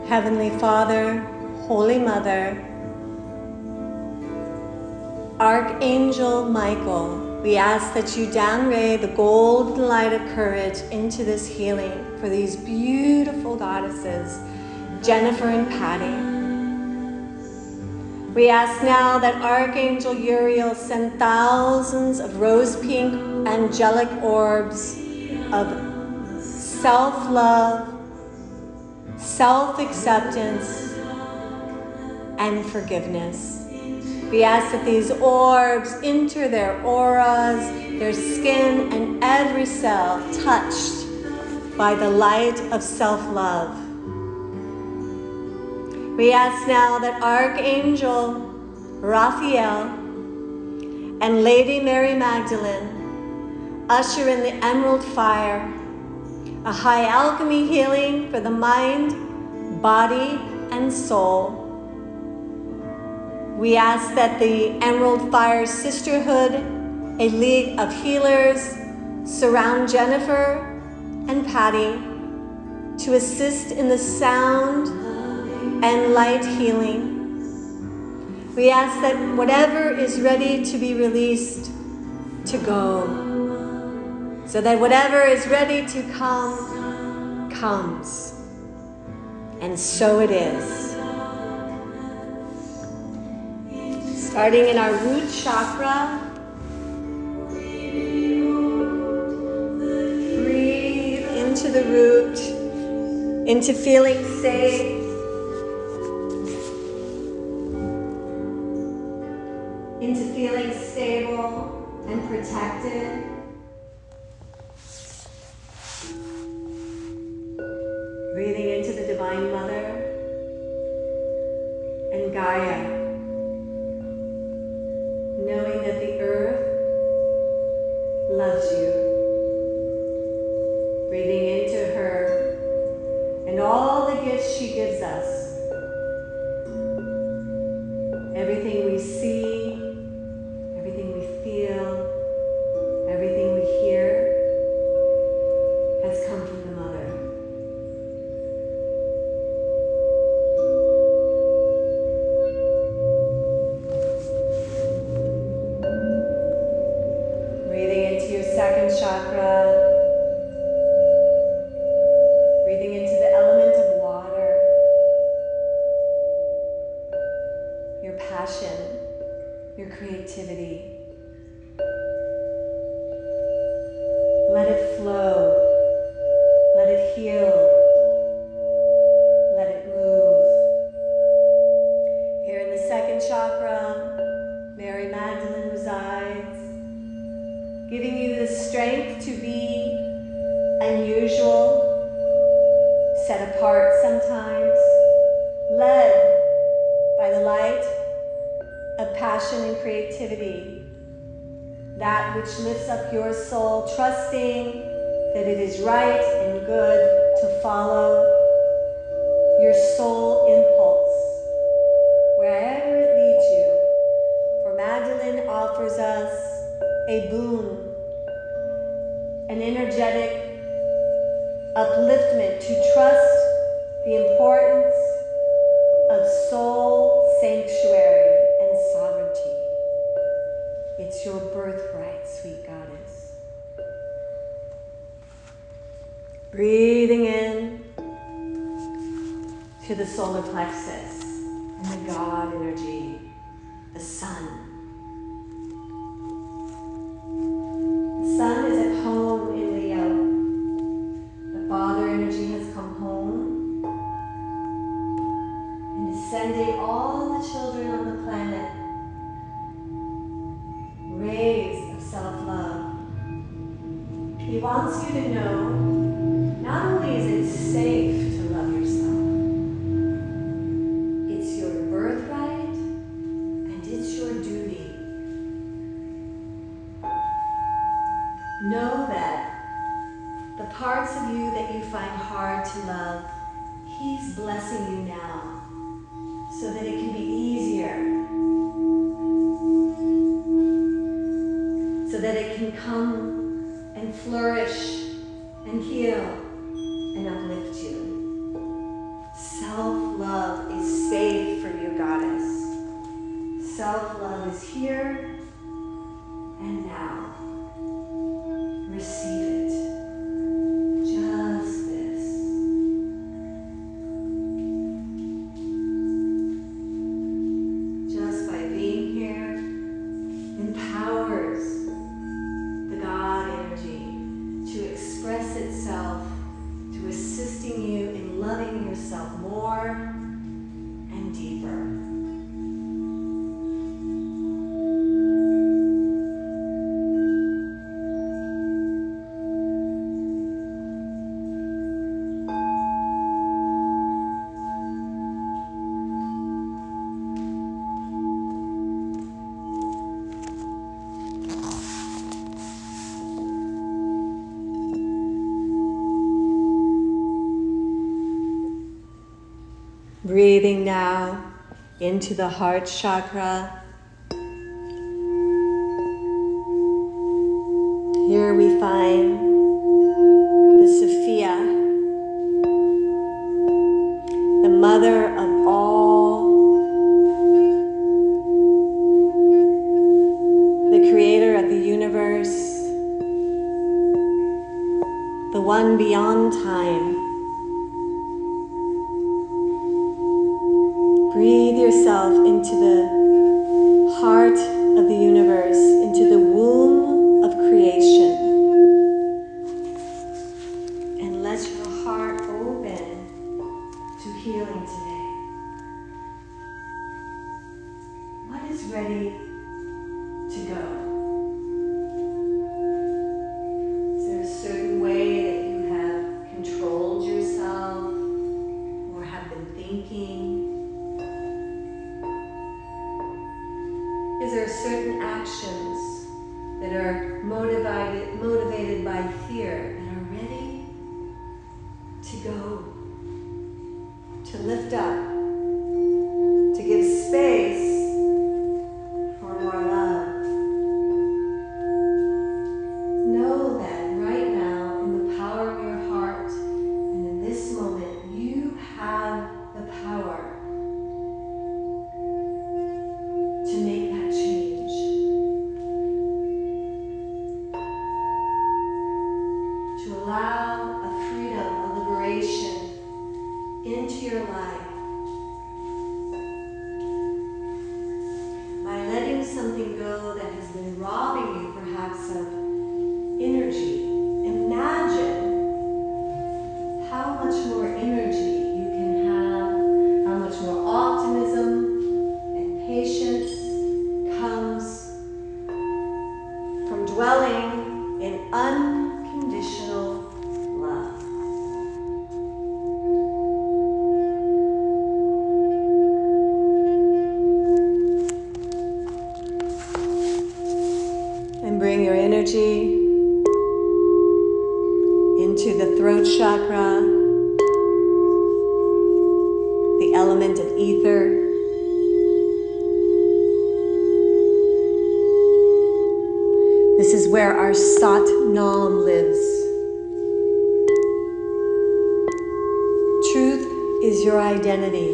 Heavenly Father, Holy Mother, Archangel Michael, we ask that you downray the golden light of courage into this healing for these beautiful goddesses, Jennifer and Patty. We ask now that Archangel Uriel send thousands of rose pink angelic orbs of self-love, self-acceptance, and forgiveness. We ask that these orbs enter their auras, their skin, and every cell touched by the light of self-love. We ask now that Archangel Raphael and Lady Mary Magdalene usher in the emerald fire, a high alchemy healing for the mind, body, and soul. We ask that the Emerald Fire Sisterhood, a league of healers, surround Jennifer and Patty to assist in the sound and light healing. We ask that whatever is ready to be released to go, so that whatever is ready to come, comes. And so it is. Starting in our root chakra, breathe into the root, into feeling safe, into feeling stable and protected. Breathing into the Divine Mother and Gaia, knowing that the earth loves you. Breathing into her and all the gifts she gives us. Everything we see, everything we feel, everything we hear has come from the Mother. Breathing into your second chakra, breathing into the element of water, your passion, your creativity. Let it flow, let it heal, let it move. Here in the second chakra, Mary Magdalene resides, giving you the strength to be unusual, set apart sometimes, led by the light of passion and creativity, that which lifts up your soul, trusting that it is right and good to follow your soul impulse, wherever it leads you. For Magdalene offers us a boon, an energetic upliftment to trust the importance of soul sanctuary and sovereignty. It's your birthright, sweet goddess. Breathing in to the solar plexus and the God energy, the sun. The sun is at home in Leo. The Father energy has come home and is sending all the children on the planet rays of self-love. He wants you to know not only is it safe to love yourself, it's your birthright and it's your duty. Know that the parts of you that you find hard to love, He's blessing you now so that it can be easier, so that it can come and flourish and heal and uplift you. Self Self-love is here and now. Receive it. Just this. Just by being here empowers the God energy to express itself, to assisting you in loving yourself more and deeper. Breathing now into the heart chakra. Here we find the Sophia, the mother of all, the creator of the universe, the one beyond time. Breathe yourself into the heart of the universe, into the womb of creation. And let your heart open to healing today. What is ready to go? Is there a certain way that you have controlled yourself or have been thinking? Is there certain actions that are motivated by fear that are ready to go, to lift up, to give space for more love? Know that right now, in the power of your heart, and in this moment, you have the power to make that change. To allow a freedom, a liberation into your life. By letting something go that has been robbing you perhaps of energy. Imagine how much more energy you can have, how much more optimism and patience comes from dwelling in unconditional love. And bring your energy into the throat chakra, the element of ether. This is where our Sat Nam lives. Truth is your identity.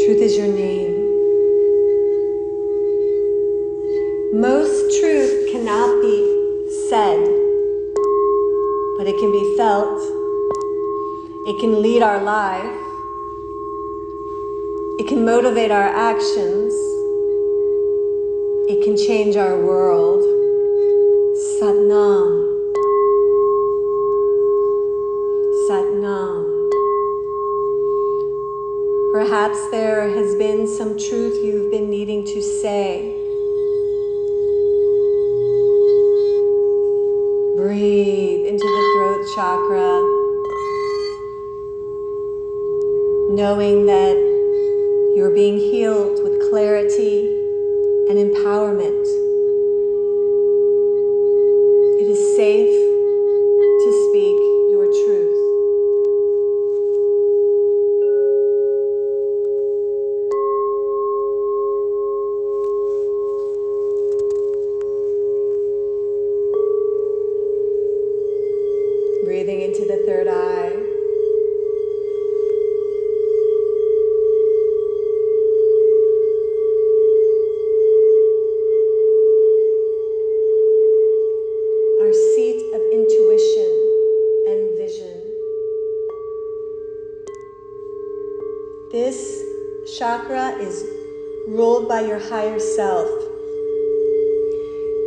Truth is your name. Most truth cannot be said, but it can be felt. It can lead our life. It can motivate our actions. It can change our world. Sat Nam. Sat Nam. Perhaps there has been some truth you've been needing to say. Breathe into the throat chakra, knowing that you're being healed with clarity and empowerment. It is safe to speak your truth. Breathing into the third eye. chakra is ruled by your higher self.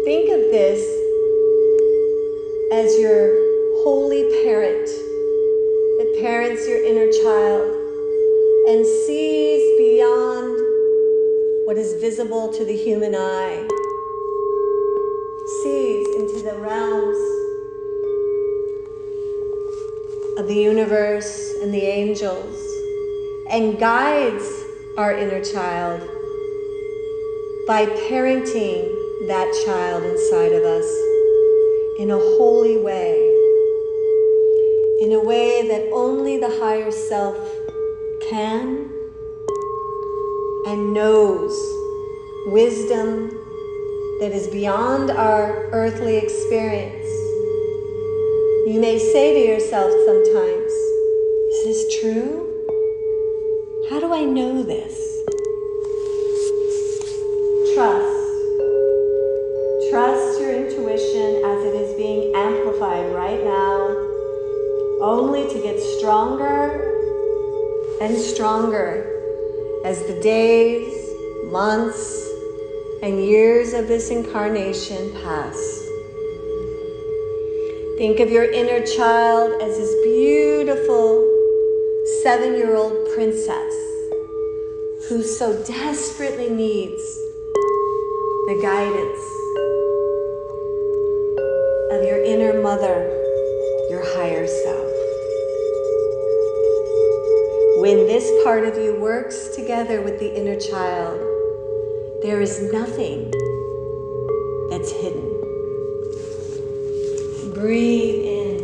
Think of this as your holy parent that parents your inner child and sees beyond what is visible to the human eye, sees into the realms of the universe and the angels, and guides our inner child by parenting that child inside of us in a holy way, in a way that only the higher self can and knows, wisdom that is beyond our earthly experience. You may say to yourself sometimes, is this true? How do I know this? Trust. Trust your intuition as it is being amplified right now, only to get stronger and stronger as the days, months, and years of this incarnation pass. Think of your inner child as this beautiful 7-year-old princess who so desperately needs the guidance of your inner mother, your higher self. When this part of you works together with the inner child, there is nothing that's hidden. Breathe in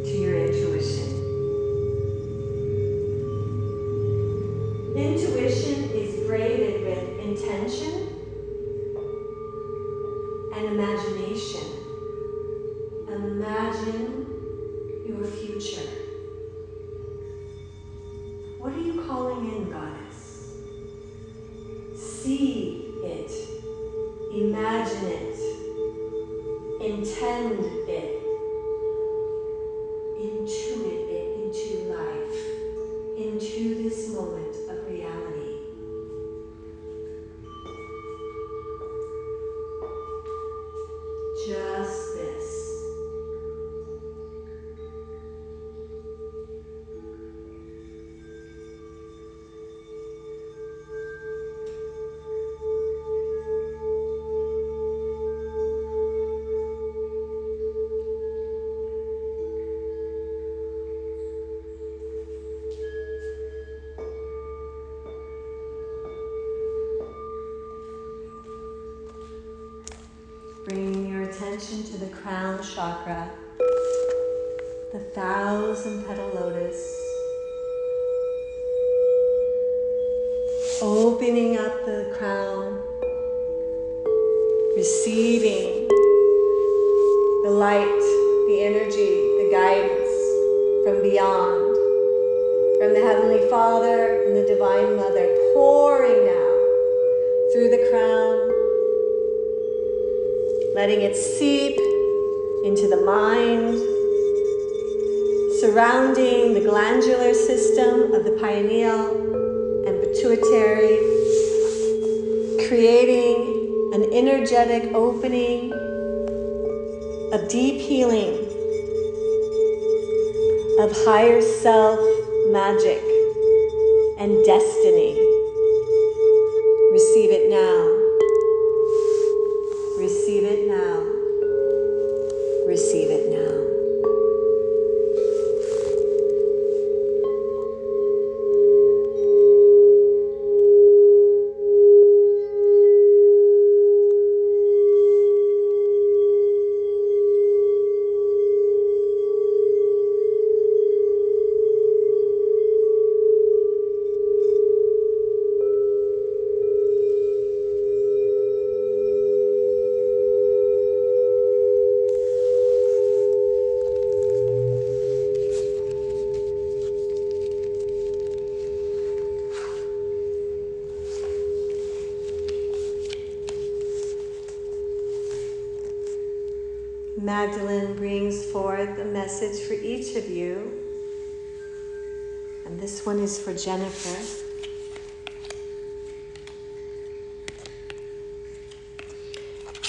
to your intuition. Intuition is braided with intention and imagination. Imagine your future. What are you calling in, Goddess? See it, imagine it, intend it, intuit it into life, into this moment of reality. Just this. Bringing your attention to the crown chakra, the 1,000-petal lotus. Opening up the crown, receiving the light, the energy, the guidance from beyond, from the Heavenly Father and the Divine Mother, pouring now through the crown, letting it seep into the mind, surrounding the glandular system of the pineal and pituitary, creating an energetic opening of deep healing, of higher self magic and destiny. Receive it now. Receive it now. Receive it now. Magdalene brings forth a message for each of you, and this one is for Jennifer.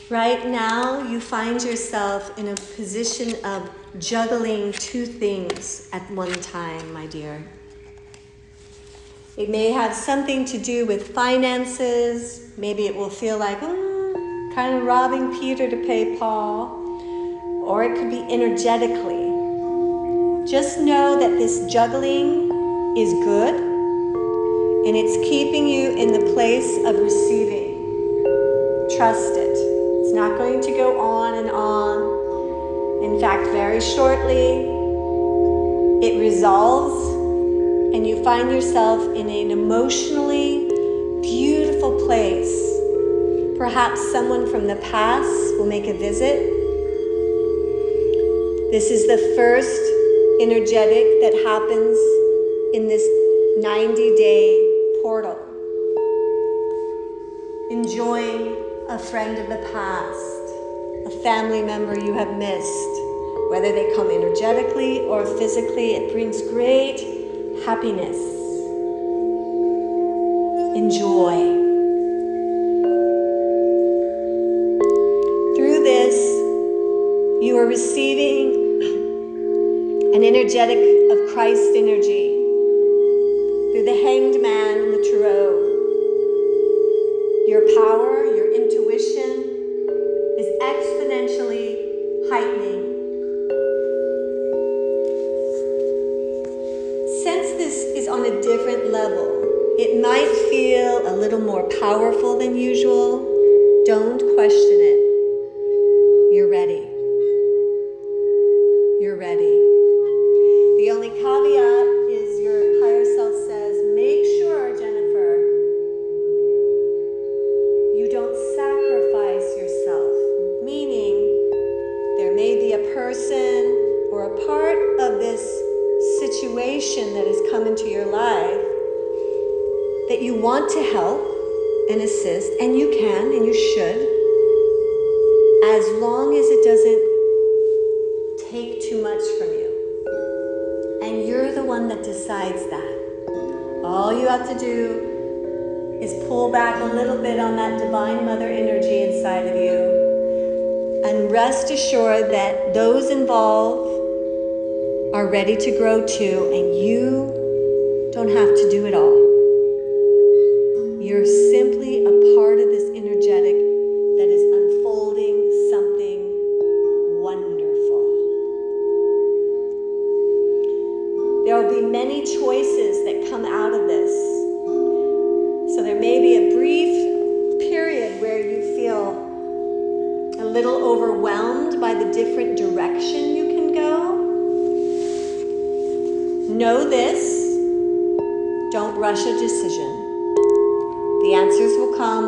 Right now, you find yourself in a position of juggling two things at one time, my dear. It may have something to do with finances. Maybe it will feel like, kind of robbing Peter to pay Paul. Or it could be energetically. Just know that this juggling is good, and it's keeping you in the place of receiving. Trust it. It's not going to go on and on. In fact, very shortly, it resolves, and you find yourself in an emotionally beautiful place. Perhaps someone from the past will make a visit. This is the first energetic that happens in this 90-day portal. Enjoying a friend of the past, a family member you have missed. Whether they come energetically or physically, it brings great happiness. Enjoy. Through this, you are receiving an energetic of Christ energy through the Hanged Man and the Tarot. Your power, your intuition is exponentially heightening. Since this is on a different level, it might feel a little more powerful than usual. Don't question it. You're ready. You're ready. The only caveat is your higher self says, make sure, Jennifer, you don't sacrifice yourself. Meaning, there may be a person or a part of this situation that has come into your life that you want to help and assist, and you can and you should, as long as it doesn't take too much from you. And you're the one that decides that. All you have to do is pull back a little bit on that Divine Mother energy inside of you, and rest assured that those involved are ready to grow too, and you don't have to do it all. You're simply a part of this energetic that is unfolding something wonderful. There will be many choices that come out of this. So there may be a brief period where you feel a little overwhelmed by the different direction you can go. Know this, don't rush a decision. The answers will come,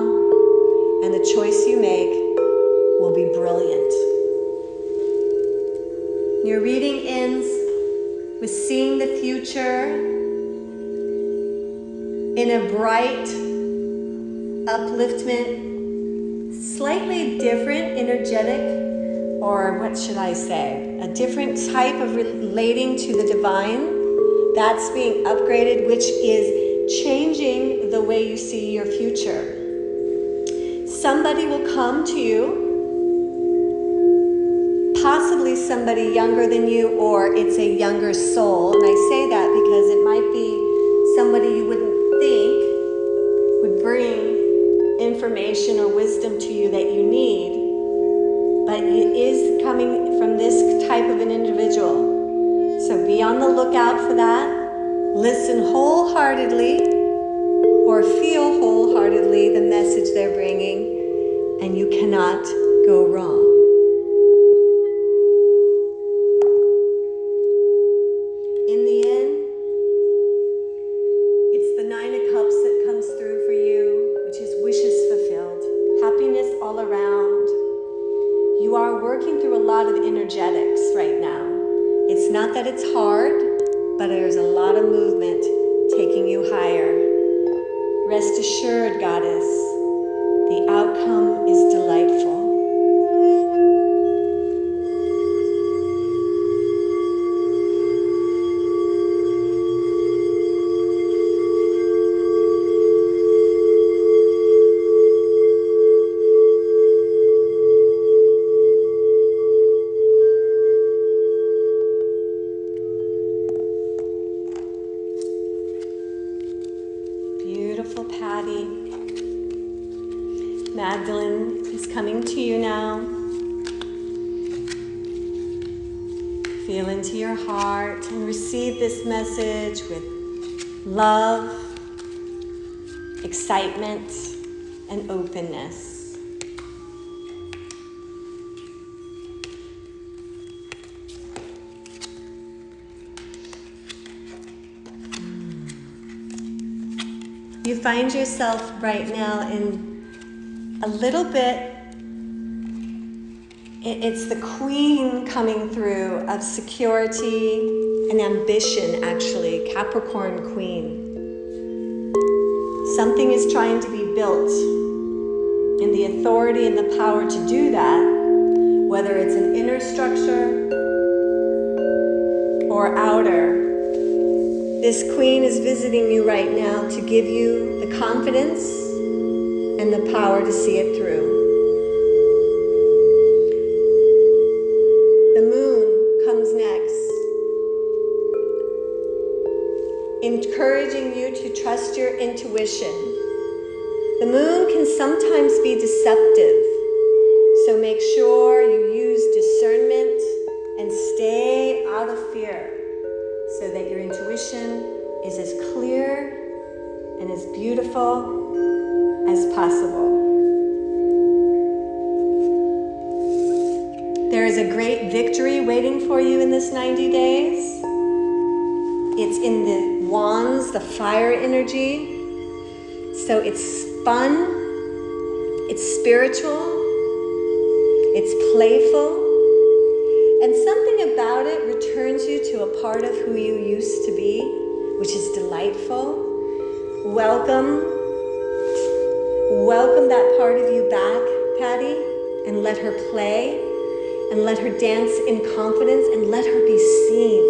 and the choice you make will be brilliant. Your reading ends with seeing the future in a bright upliftment, slightly different energetic, or what should I say, a different type of relating to the divine. That's being upgraded, which is changing the way you see your future. Somebody will come to you, possibly somebody younger than you, or it's a younger soul. And I say that because it might be somebody you wouldn't think would bring information or wisdom to you that you need, but it is coming from this type of an individual. So be on the lookout for that. Listen wholeheartedly, or feel wholeheartedly the message they're bringing, and you cannot go wrong. In the end, it's the Nine of Cups that comes through for you, which is wishes fulfilled, happiness all around. You are working through a lot of energetics right now. It's not that it's hard, but there's a lot of movement taking you higher. Rest assured, Goddess, the outcome is delightful. Feel into your heart and receive this message with love, excitement, and openness. You find yourself right now in a little bit, it's the queen coming through of security and ambition, actually, Capricorn queen. Something is trying to be built, and the authority and the power to do that, whether it's an inner structure or outer, this queen is visiting you right now to give you the confidence and the power to see it through. The moon comes next, encouraging you to trust your intuition. The moon can sometimes be deceptive, so make sure you use discernment and stay out of fear, so that your intuition is as clear and as beautiful as possible. There is a great victory waiting for you in this 90 days. It's in the wands, the fire energy. So it's fun, it's spiritual, it's playful. And something about it returns you to a part of who you used to be, which is delightful. Welcome that part of you back, Patty, and let her play, and let her dance in confidence, and let her be seen.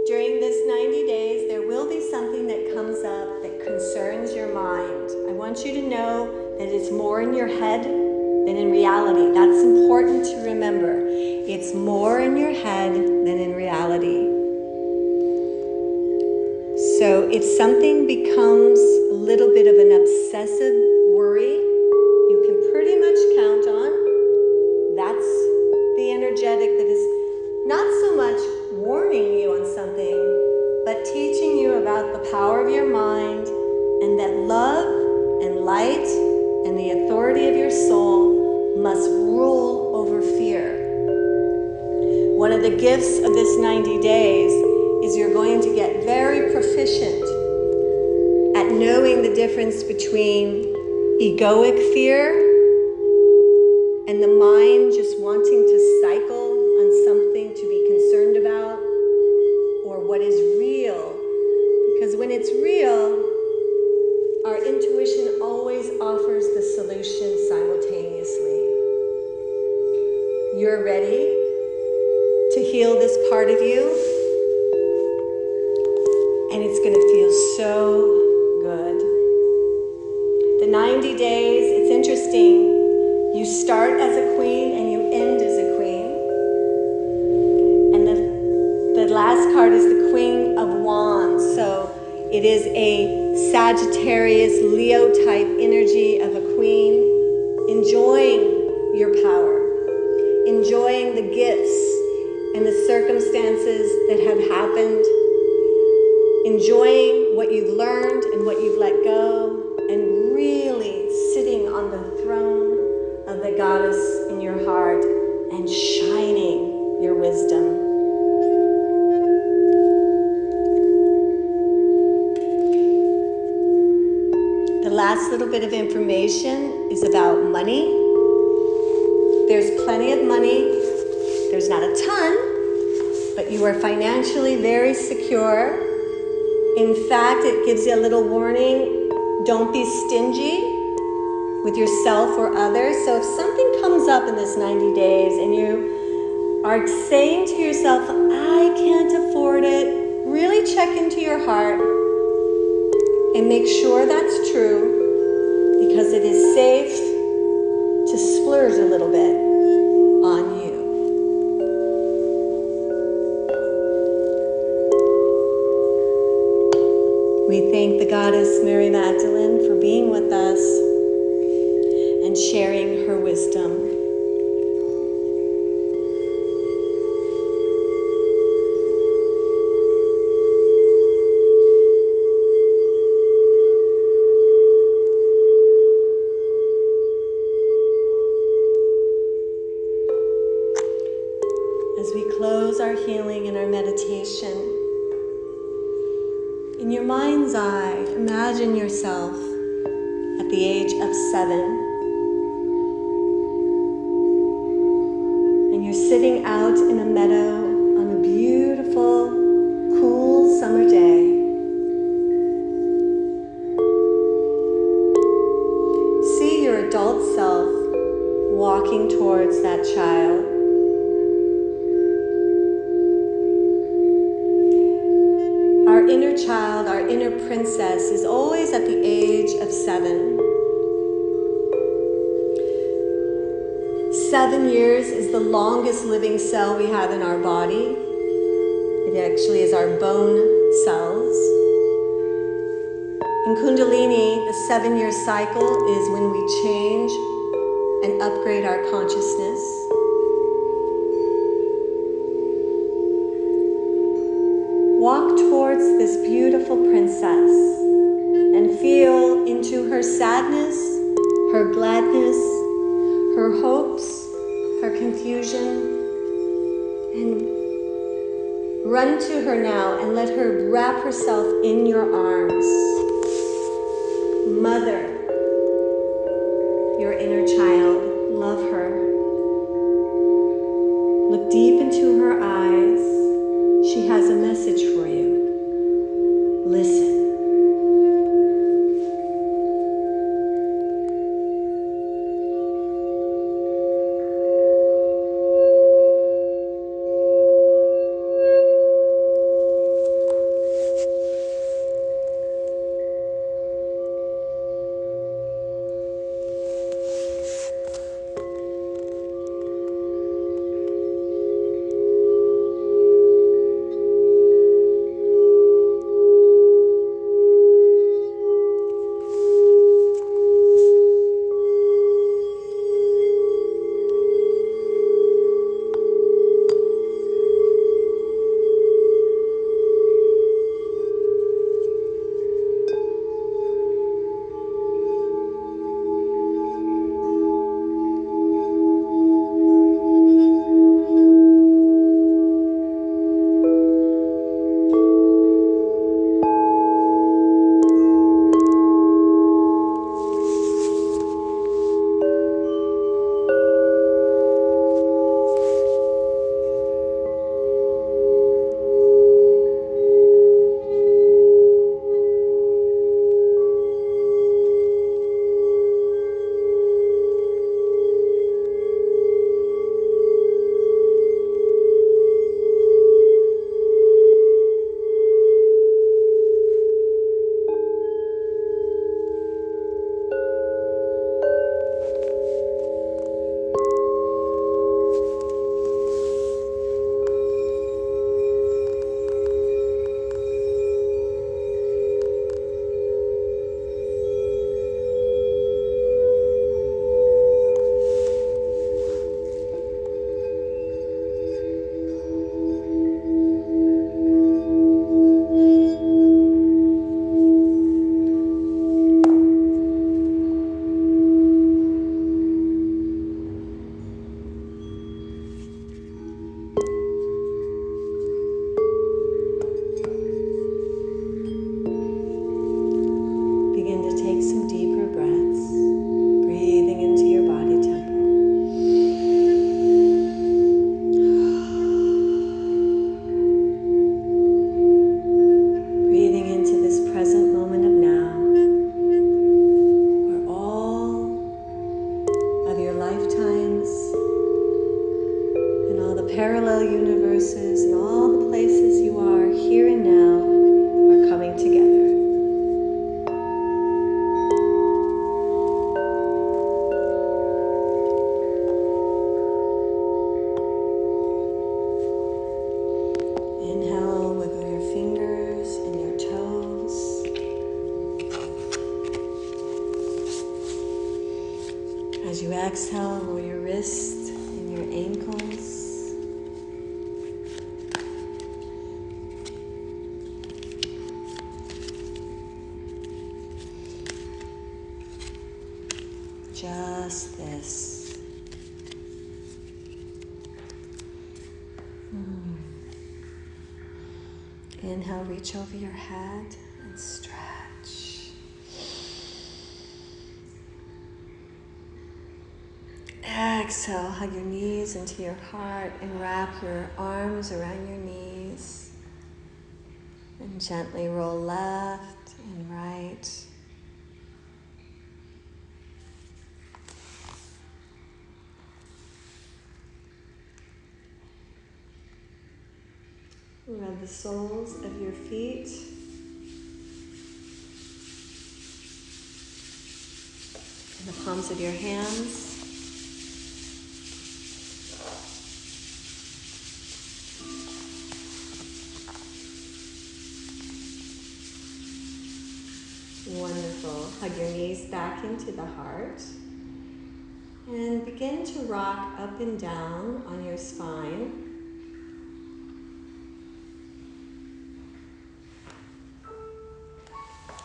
During this 90 days, there will be something that comes up that concerns your mind. I want you to know that it's more in your head than in reality. That's important to remember. It's more in your head than in reality. So if something becomes a little bit of an obsessive worry, you can pretty much count on that's the energetic that is not so much warning you on something, but teaching you about the power of your mind, and that love and light and the authority of your soul must rule over fear. One of the gifts of this 90 days is you're going to get very proficient at knowing the difference between egoic fear and the mind just wanting to cycle on something to be concerned about, or what is real. Because when it's real, our intuition always offers the solution simultaneously. You're ready to heal this part of you, and it's going to feel so good. The 90 days, it's interesting. You start as a queen and you end as a queen. And the last card is the Queen of Wands. So it is a Sagittarius, Leo type energy of a queen, enjoying your power, enjoying the gifts and the circumstances that have happened, enjoying what you've learned and what you've let go, and really sitting on the throne of the goddess in your heart and shining your wisdom. The last little bit of information is about money. There's plenty of money. There's not a ton, but you are financially very secure. In fact, it gives you a little warning. Don't be stingy with yourself or others. So if something comes up in this 90 days and you are saying to yourself, I can't afford it, really check into your heart and make sure that's true, because it is safe to splurge a little bit on you. We thank the goddess Mary Magdalene for being with us and sharing her wisdom. close our healing and our meditation, in your mind's eye, imagine yourself at the age of 7. And you're sitting out in a meadow on a beautiful, cool summer day. See your adult self walking towards that child. Our inner child, our inner princess, is always at the age of 7. 7 years is the longest living cell we have in our body. It actually is our bone cells. In Kundalini, the 7-year cycle is when we change and upgrade our consciousness. Walk towards this beautiful princess and feel into her sadness, her gladness, her hopes, her confusion, and run to her now and let her wrap herself in your arms. Mother, your inner child, love her. Look deep into her eyes. She has a message for you. Listen. Parallel universes and all the places you are here and now are coming together. Inhale, wiggle your fingers and your toes. As you exhale, roll your wrists and your ankles. Just this. Inhale, reach over your head and stretch. Exhale, hug your knees into your heart and wrap your arms around your knees. And gently roll left and right. Rub the soles of your feet. And the palms of your hands. Wonderful. Hug your knees back into the heart. And begin to rock up and down on your spine.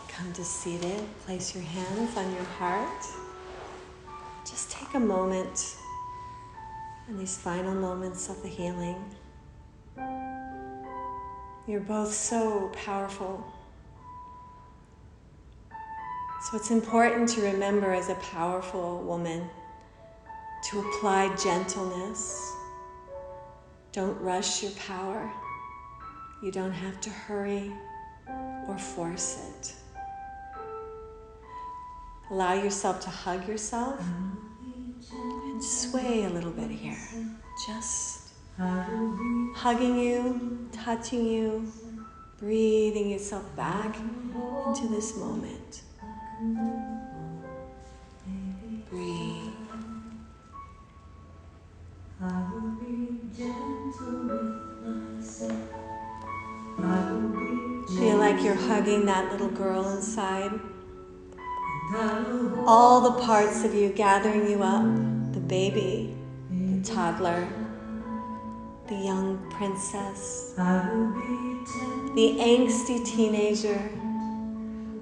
Come to seated. Place your hands on your heart. Just take a moment in these final moments of the healing. You're both so powerful. So it's important to remember as a powerful woman to apply gentleness. Don't rush your power. You don't have to hurry or force it. Allow yourself to hug yourself and sway a little bit here. Just hugging you, touching you, breathing yourself back into this moment. Breathe. Feel like you're hugging that little girl inside. All the parts of you gathering you up. The baby, the toddler, the young princess, the angsty teenager,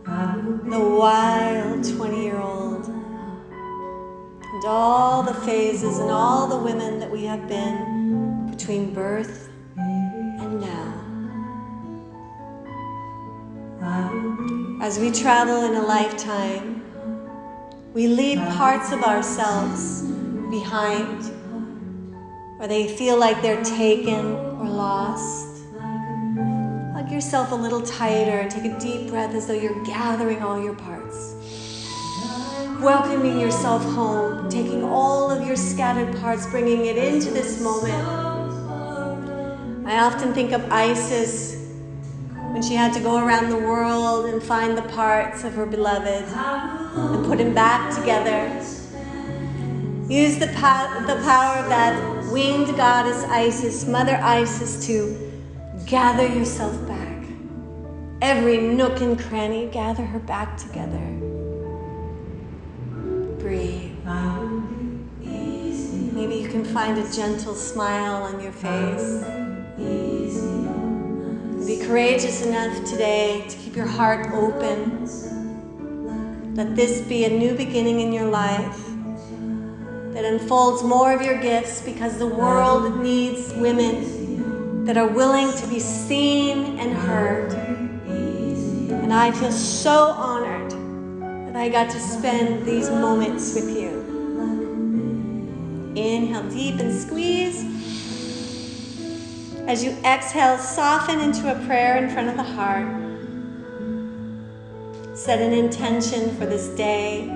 the wild 20-year-old, and all the phases and all the women that we have been between birth and now. As we travel in a lifetime, we leave parts of ourselves behind, or they feel like they're taken or lost. Hug yourself a little tighter and take a deep breath as though you're gathering all your parts. Welcoming yourself home, taking all of your scattered parts, bringing it into this moment. I often think of Isis when she had to go around the world and find the parts of her beloved and put him back together. Use the power of that winged goddess Isis, Mother Isis, to gather yourself back. Every nook and cranny, gather her back together. Breathe. Maybe you can find a gentle smile on your face. Be courageous enough today to keep your heart open. Let this be a new beginning in your life that unfolds more of your gifts, because the world needs women that are willing to be seen and heard. And I feel so honored that I got to spend these moments with you. Inhale deep and squeeze. As you exhale, soften into a prayer in front of the heart. Set an intention for this day.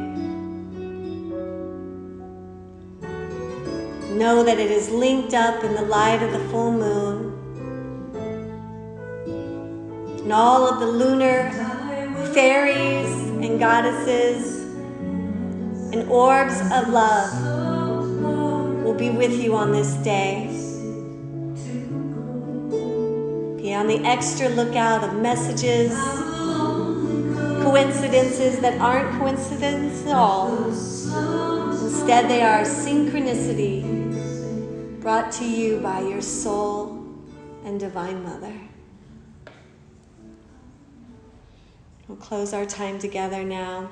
Know that it is linked up in the light of the full moon. And all of the lunar fairies and goddesses and orbs of love will be with you on this day. Be on the extra lookout of messages, coincidences that aren't coincidences at all. Instead, they are synchronicity brought to you by your soul and Divine Mother. We'll close our time together now.